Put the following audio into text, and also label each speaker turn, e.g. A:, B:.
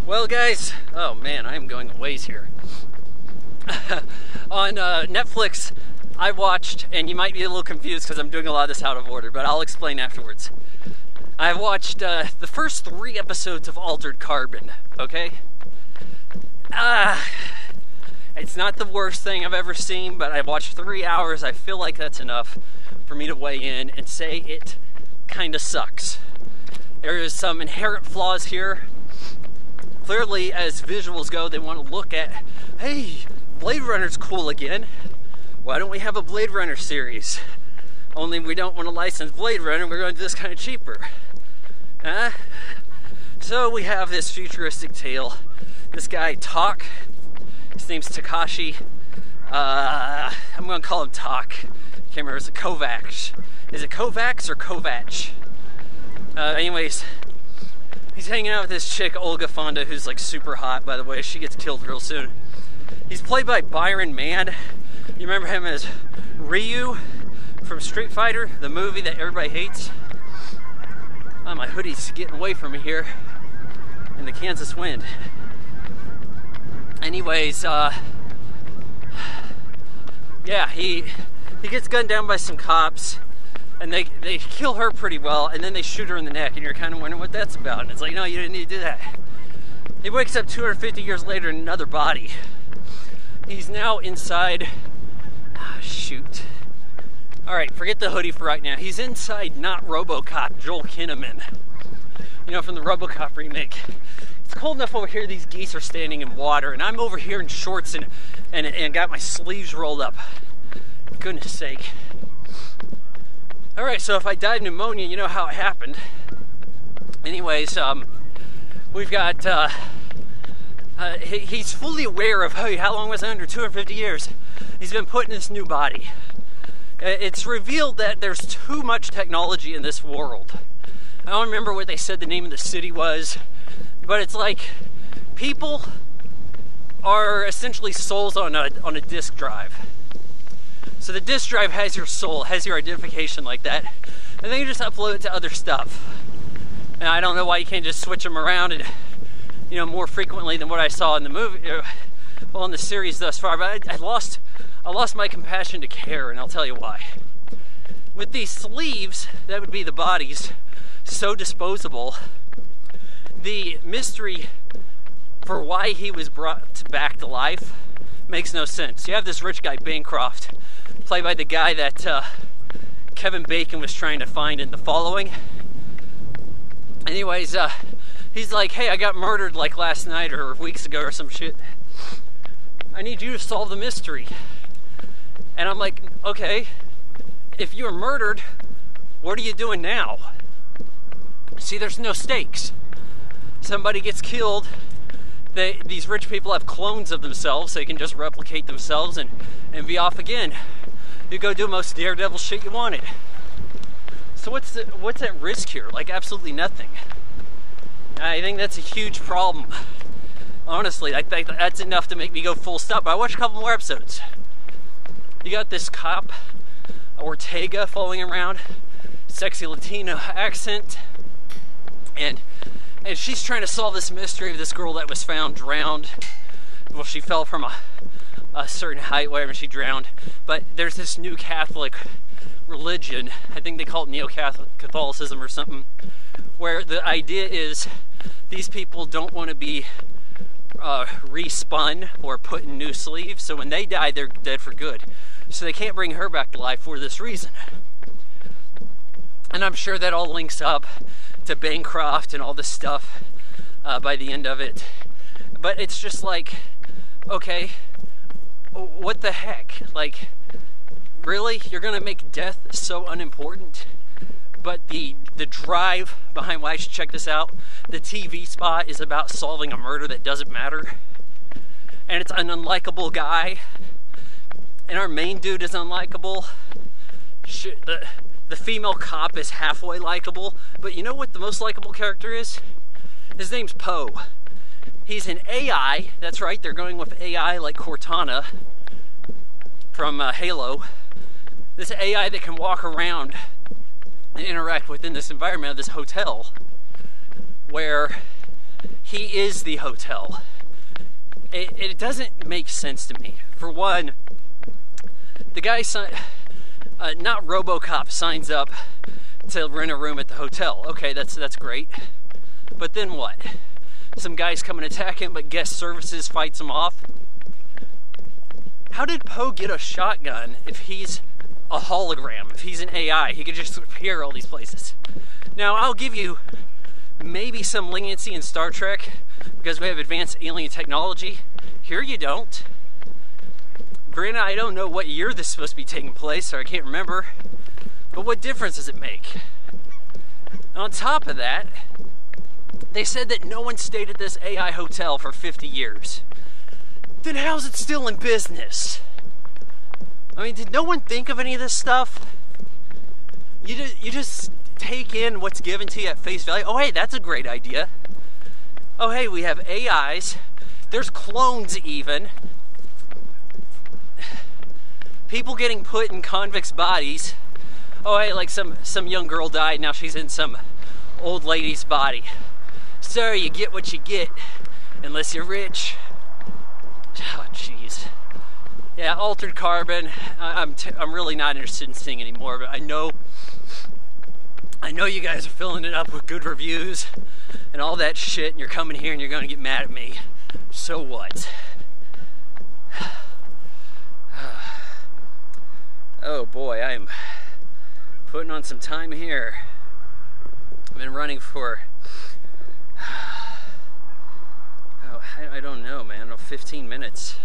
A: Well, guys, oh man, I am going a ways here. On Netflix, I watched, and you might be a little confused because I'm doing a lot of this out of order, but I'll explain afterwards. I watched the first 3 episodes of Altered Carbon, okay? It's not the worst thing I've ever seen, but I watched 3 hours. I feel like that's enough for me to weigh in and say it kind of sucks. There is some inherent flaws here. Clearly, as visuals go, they want to look at, hey, Blade Runner's cool again. Why don't we have a Blade Runner series? Only we don't want to license Blade Runner, we're going to do this kind of cheaper. So we have this futuristic tale. This guy, Tak, his name's Takashi. I'm going to call him Tak. I can't remember, it's a Kovacs. Is it Kovacs or Kovac? Anyways, he's hanging out with this chick, Olga Fonda, who's like super hot, by the way. She gets killed real soon. He's played by Byron Mann. You remember him as Ryu from Street Fighter, the movie that everybody hates? Oh, my hoodie's getting away from me here in the Kansas wind. Anyways, yeah, he gets gunned down by some cops. And they kill her pretty well, and then they shoot her in the neck, and you're kind of wondering what that's about. And it's like, no, you didn't need to do that. He wakes up 250 years later in another body. He's now inside... shoot. Alright, forget the hoodie for right now. He's inside not RoboCop, Joel Kinnaman. You know, from the RoboCop remake. It's cold enough over here, these geese are standing in water, and I'm over here in shorts and got my sleeves rolled up. For goodness sake. Alright, so if I died of pneumonia, you know how it happened. Anyways, we've got, he's fully aware of, hey, how long was I under? 250 years. He's been put in this new body. It's revealed that there's too much technology in this world. I don't remember what they said the name of the city was, but it's like, people are essentially souls on a disk drive. So the disk drive has your soul, has your identification like that, and then you just upload it to other stuff. And I don't know why you can't just switch them around and, you know, more frequently than what I saw in the movie, well, in the series thus far. But I lost my compassion to care, and I'll tell you why. With these sleeves, that would be the bodies, so disposable, the mystery for why he was brought back to life makes no sense. You have this rich guy, Bancroft, played by the guy that Kevin Bacon was trying to find in The Following. Anyways, he's like, hey, I got murdered like last night or weeks ago or some shit. I need you to solve the mystery. And I'm like, okay, if you were murdered, what are you doing now? See, there's no stakes. Somebody gets killed. These rich people have clones of themselves, so they can just replicate themselves and be off again. You go do most daredevil shit you wanted. So what's at risk here? Like, absolutely nothing. I think that's a huge problem. Honestly, I think that's enough to make me go full stop. But I watched a couple more episodes. You got this cop, Ortega, following around, sexy Latino accent, and she's trying to solve this mystery of this girl that was found drowned. Well, she fell from a certain height, whatever, she drowned. But there's this new Catholic religion, I think they call it Neo-Catholicism or something, where the idea is these people don't want to be respun or put in new sleeves, so when they die, they're dead for good. So they can't bring her back to life for this reason. And I'm sure that all links up to Bancroft and all this stuff by the end of it. But it's just like, okay, what the heck? Like, really? You're gonna make death so unimportant? But the drive behind why I should check this out, the TV spot is about solving a murder that doesn't matter. And it's an unlikable guy. And our main dude is unlikable. The female cop is halfway likable. But you know what the most likable character is? His name's Poe. He's an AI. That's right, they're going with AI like Cortana from Halo. This AI that can walk around and interact within this environment of this hotel, where he is the hotel. It doesn't make sense to me. For one, the guy, not RoboCop, signs up to rent a room at the hotel. Okay, that's great. But then what? Some guys come and attack him, but guest services fights him off. How did Poe get a shotgun if he's a hologram? If he's an AI, he could just appear all these places. Now, I'll give you maybe some leniency in Star Trek because we have advanced alien technology. Here you don't. Granted, I don't know what year this is supposed to be taking place, so I can't remember. But what difference does it make? And on top of that, they said that no one stayed at this AI hotel for 50 years. Then how's it still in business? I mean, did no one think of any of this stuff? You just take in what's given to you at face value. Oh, hey, that's a great idea. Oh, hey, we have AIs. There's clones even. People getting put in convicts' bodies. Oh, hey, like some young girl died, now she's in some old lady's body. Sorry, you get what you get, unless you're rich. Oh, jeez. Yeah, Altered Carbon, I'm really not interested in seeing anymore, but I know you guys are filling it up with good reviews and all that shit, and you're coming here and you're going to get mad at me. So what? Oh boy, I am putting on some time here. I've been running for, I don't know, man, 15 minutes.